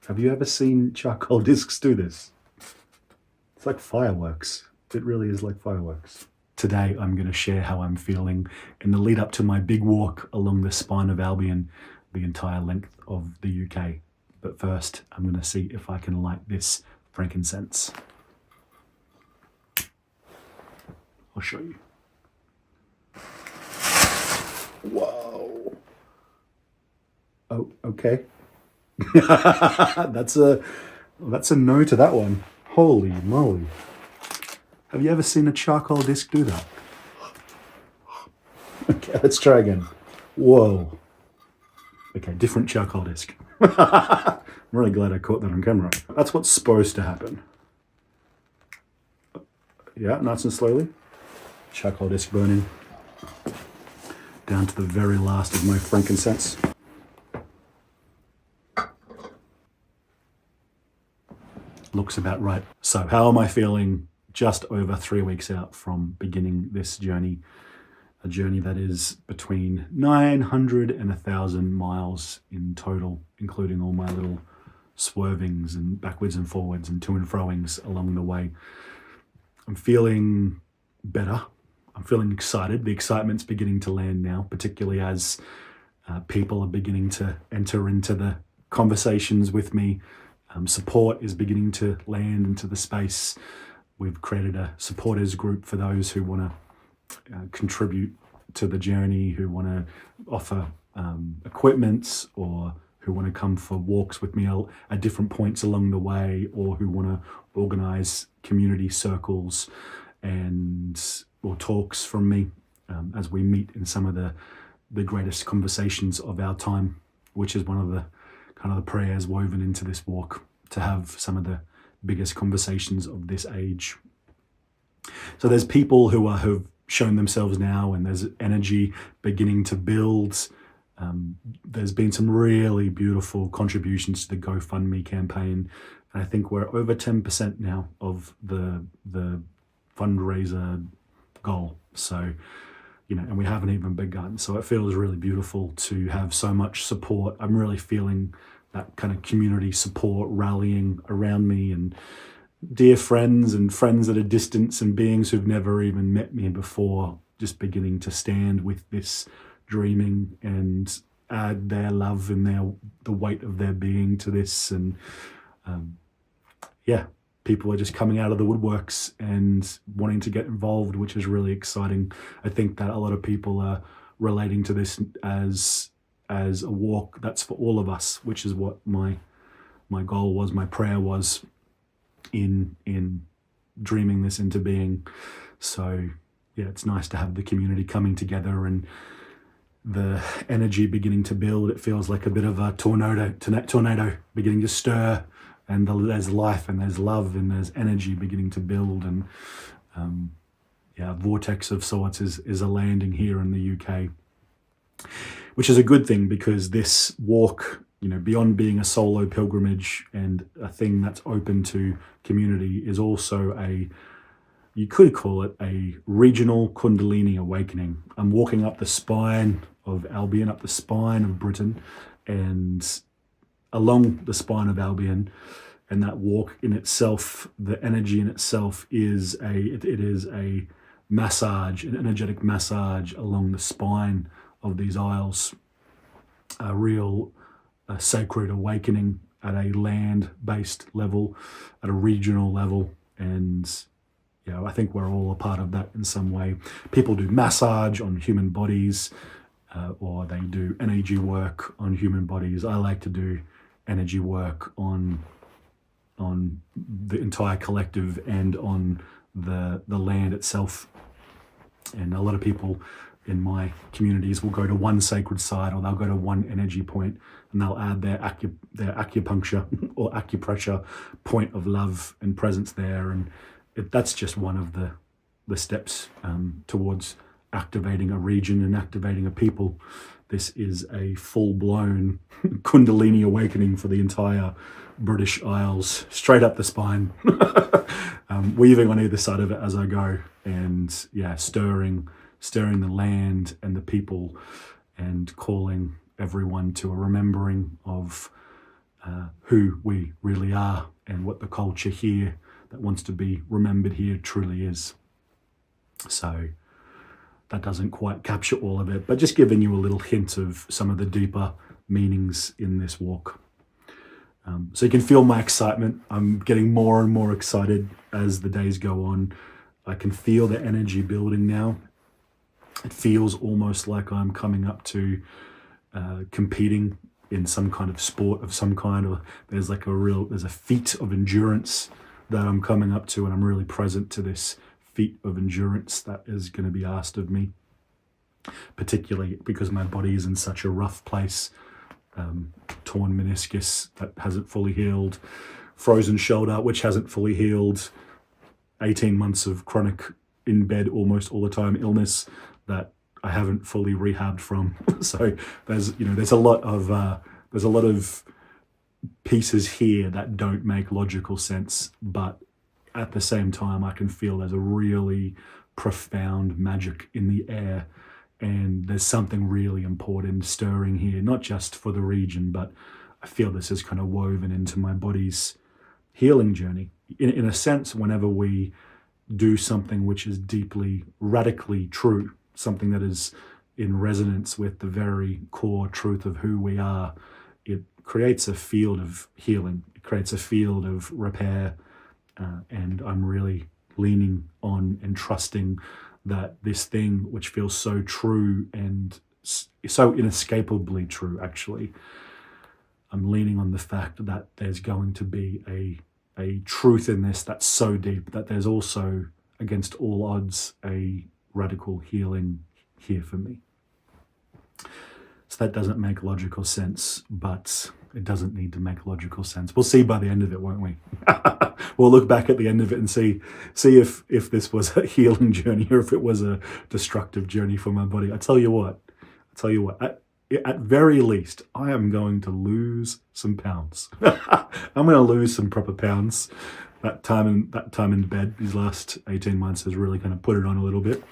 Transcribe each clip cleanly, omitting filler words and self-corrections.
Have you ever seen charcoal discs do this? It's like fireworks. It really is like fireworks. Today I'm going to share how I'm feeling in the lead up to my big walk along the Spine of Albion, the entire length of the UK. But first I'm going to see if I can light this frankincense. I'll show you. Whoa. Oh, okay. That's a no to that one. Holy moly. Have you ever seen a charcoal disc do that? Okay, let's try again. Whoa. Okay, different charcoal disc. I'm really glad I caught that on camera. That's what's supposed to happen. Yeah, nice and slowly. Charcoal disc burning. Down to the very last of my frankincense. Looks about right. So how am I feeling just over 3 weeks out from beginning this journey? A journey that is between 900 and 1,000 miles in total, including all my little swervings and backwards and forwards and to and froings along the way. I'm feeling better. I'm feeling excited. The excitement's beginning to land now, particularly as people are beginning to enter into the conversations with me. Support is beginning to land into the space. We've created a supporters group for those who want to contribute to the journey, who want to offer equipment, or who want to come for walks with me at different points along the way, or who want to organize community circles or talks from me as we meet in some of the greatest conversations of our time, which is one of the kind of the prayers woven into this walk, to have some of the biggest conversations of this age. So there's people who have shown themselves now, and there's energy beginning to build. There's been some really beautiful contributions to the GoFundMe campaign, and I think we're over 10% now of the fundraiser goal. So, and we haven't even begun. So it feels really beautiful to have so much support. I'm really feeling that kind of community support rallying around me, and dear friends and friends at a distance and beings who've never even met me before, just beginning to stand with this dreaming and add their love and the weight of their being to this. And people are just coming out of the woodworks and wanting to get involved, which is really exciting. I think that a lot of people are relating to this as a walk that's for all of us, which is what my goal was, my prayer was in dreaming this into being. So yeah, it's nice to have the community coming together and the energy beginning to build. It feels like a bit of a tornado beginning to stir, and there's life and there's love and there's energy beginning to build, and a vortex of sorts is a landing here in the UK, which is a good thing, because this walk, beyond being a solo pilgrimage and a thing that's open to community, is also you could call it a regional kundalini awakening. I'm walking up the spine of Albion, up the spine of Britain, and along the spine of Albion, and that walk in itself, the energy in itself is a massage, an energetic massage along the spine of these isles, a real sacred awakening at a land-based level, at a regional level, and I think we're all a part of that in some way. People do massage on human bodies, or they do energy work on human bodies. I like to do energy work on the entire collective and on the land itself. And a lot of people in my communities will go to one sacred site, or they'll go to one energy point, and they'll add their acupuncture or acupressure point of love and presence there. And that's just one of the steps towards activating a region and activating a people. This is a full-blown kundalini awakening for the entire British Isles, straight up the spine, weaving on either side of it as I go, and stirring the land and the people, and calling everyone to a remembering of who we really are and what the culture here that wants to be remembered here truly is. So that doesn't quite capture all of it, but just giving you a little hint of some of the deeper meanings in this walk. So you can feel my excitement. I'm getting more and more excited as the days go on. I can feel the energy building now. It feels almost like I'm coming up to competing in some kind of sport of some kind, or there's a feat of endurance that I'm coming up to, and I'm really present to this feat of endurance that is going to be asked of me, particularly because my body is in such a rough place. Torn meniscus that hasn't fully healed, frozen shoulder which hasn't fully healed, 18 months of chronic in bed almost all the time illness that I haven't fully rehabbed from. So there's a lot of pieces here that don't make logical sense, but at the same time I can feel there's a really profound magic in the air, and there's something really important stirring here, not just for the region, but I feel this is kind of woven into my body's healing journey. In a sense, whenever we do something which is deeply, radically true, something that is in resonance with the very core truth of who we are, it creates a field of healing. It creates a field of repair, and I'm really leaning on and trusting that this thing which feels so true and so inescapably true, actually, I'm leaning on the fact that there's going to be a truth in this that's so deep that there's also, against all odds, a radical healing here for me. So that doesn't make logical sense, but it doesn't need to make logical sense. We'll see by the end of it, won't we? We'll look back at the end of it and see if this was a healing journey or if it was a destructive journey for my body. I tell you what, at very least, I am going to lose some pounds. I'm going to lose some proper pounds. That time in bed these last 18 months has really kind of put it on a little bit,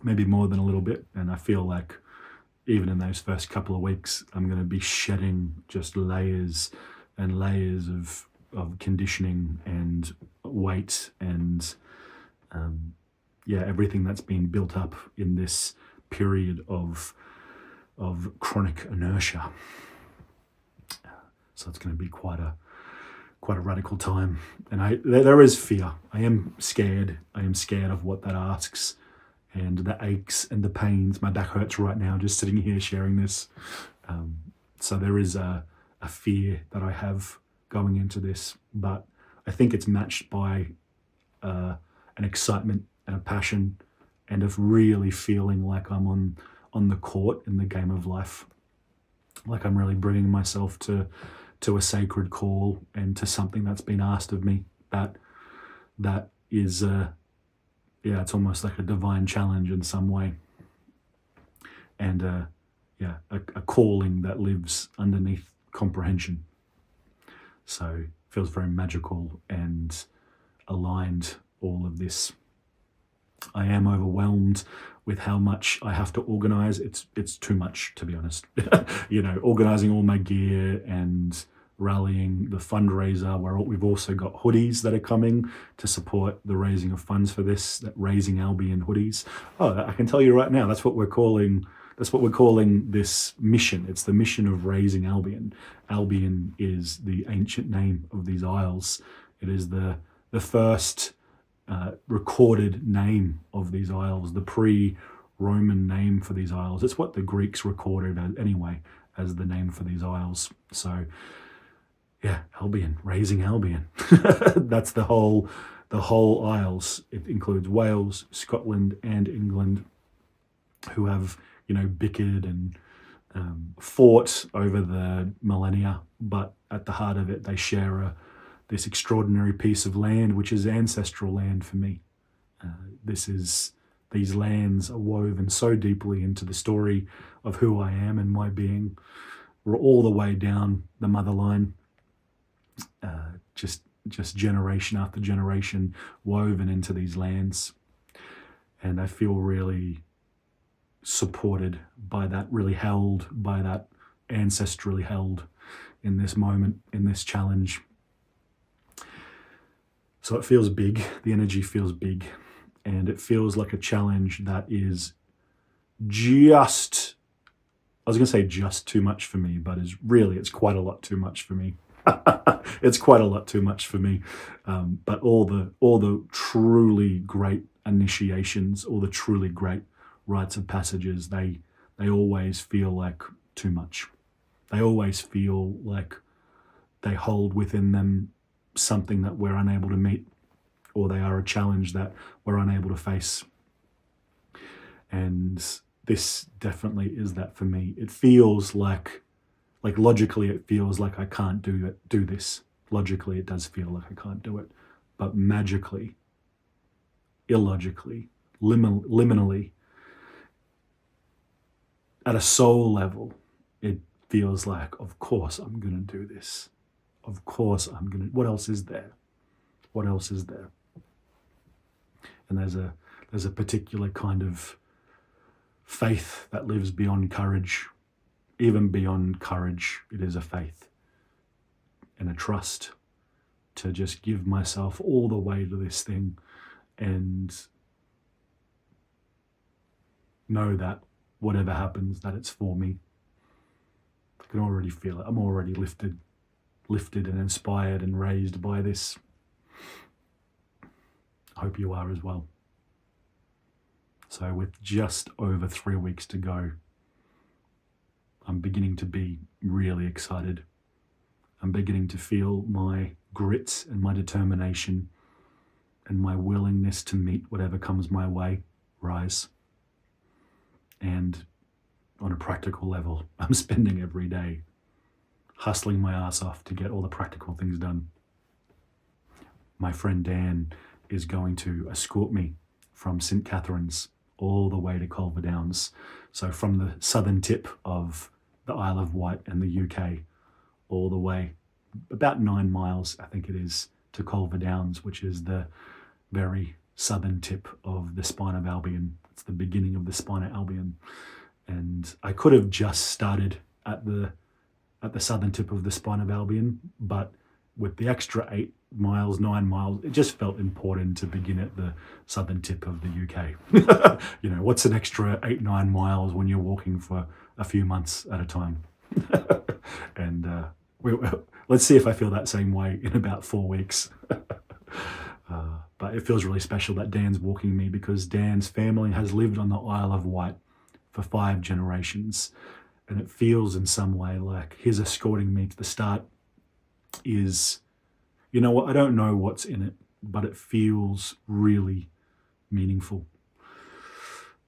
maybe more than a little bit. And I feel like even in those first couple of weeks, I'm going to be shedding just layers and layers of conditioning and weight and everything that's been built up in this period of chronic inertia. So it's going to be quite a radical time, and there is fear. I am scared of what that asks, and the aches and the pains. My back hurts right now just sitting here sharing this. So there is a fear that I have going into this, but I think it's matched by an excitement and a passion and of really feeling like I'm on the court in the game of life, like I'm really bringing myself to a sacred call and to something that's been asked of me that is it's almost like a divine challenge in some way, and a calling that lives underneath comprehension. So it feels very magical and aligned, all of this. I am overwhelmed with how much I have to organize. It's too much, to be honest. Organizing all my gear and rallying the fundraiser, where we've also got hoodies that are coming to support the raising of funds for this, that Raising Albion hoodies. Oh, I can tell you right now, that's what we're calling this mission. It's the mission of Raising Albion. Albion is the ancient name of these isles. It is the first recorded name of these isles, the pre-Roman name for these isles. It's what the Greeks recorded anyway as the name for these isles. So Albion, Raising Albion. That's the whole isles. It includes Wales, Scotland and England, who have bickered and fought over the millennia, but at the heart of it they share this extraordinary piece of land, which is ancestral land for me. These lands are woven so deeply into the story of who I am and my being. We're all the way down the mother line, just generation after generation woven into these lands. And I feel really supported by that, really held by that, ancestrally held in this moment, in this challenge. So it feels big, the energy feels big, and it feels like a challenge that is just, I was going to say just too much for me, but it's quite a lot too much for me. It's quite a lot too much for me. But all the truly great initiations, all the truly great rites of passages, they always feel like too much. They always feel like they hold within them something that we're unable to meet, or they are a challenge that we're unable to face. And this definitely is that for me. It feels like logically it feels like I can't do this. Logically it does feel like I can't do it. But magically, illogically, liminally, at a soul level, it feels like, of course I'm going to do this. Of course I'm going to. What else is there? What else is there? And there's a particular kind of faith that lives beyond courage. Even beyond courage, it is a faith and a trust to just give myself all the way to this thing and know that whatever happens, that it's for me. I can already feel it. I'm already lifted and inspired and raised by this. I hope you are as well. So with just over 3 weeks to go, I'm beginning to be really excited. I'm beginning to feel my grit and my determination and my willingness to meet whatever comes my way rise. And on a practical level, I'm spending every day hustling my ass off to get all the practical things done. My friend Dan is going to escort me from St. Catherine's all the way to Culver Downs. So from the southern tip of the Isle of Wight and the UK, all the way, about 9 miles, I think it is, to Culver Downs, which is the very southern tip of the Spine of Albion. It's the beginning of the Spine of Albion. And I could have just started at the southern tip of the Spine of Albion, but with the extra 8 miles, 9 miles, it just felt important to begin at the southern tip of the UK. You know, what's an extra 8, 9 miles when you're walking for a few months at a time? And let's see if I feel that same way in about 4 weeks. But it feels really special that Dan's walking me, because Dan's family has lived on the Isle of Wight for 5 generations. And it feels in some way like his escorting me to the start is, you know what, I don't know what's in it, but it feels really meaningful.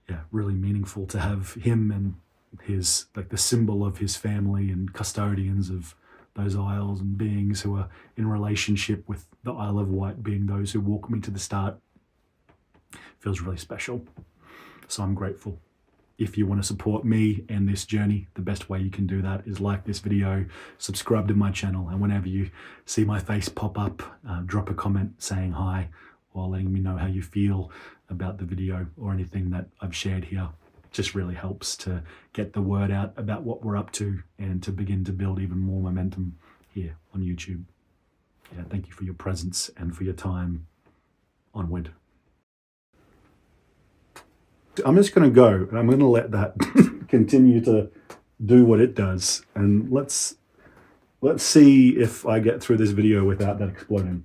Yeah, really meaningful to have him and his, like the symbol of his family and custodians of those isles and beings who are in relationship with the Isle of Wight being those who walk me to the start. Feels really special. So I'm grateful. If you want to support me and this journey, the best way you can do that is like this video, subscribe to my channel, and whenever you see my face pop up, drop a comment saying hi or letting me know how you feel about the video or anything that I've shared here. It just really helps to get the word out about what we're up to and to begin to build even more momentum here on YouTube. Yeah, thank you for your presence and for your time. Onward. I'm just going to go and I'm going to let that continue to do what it does, and let's see if I get through this video without that exploding.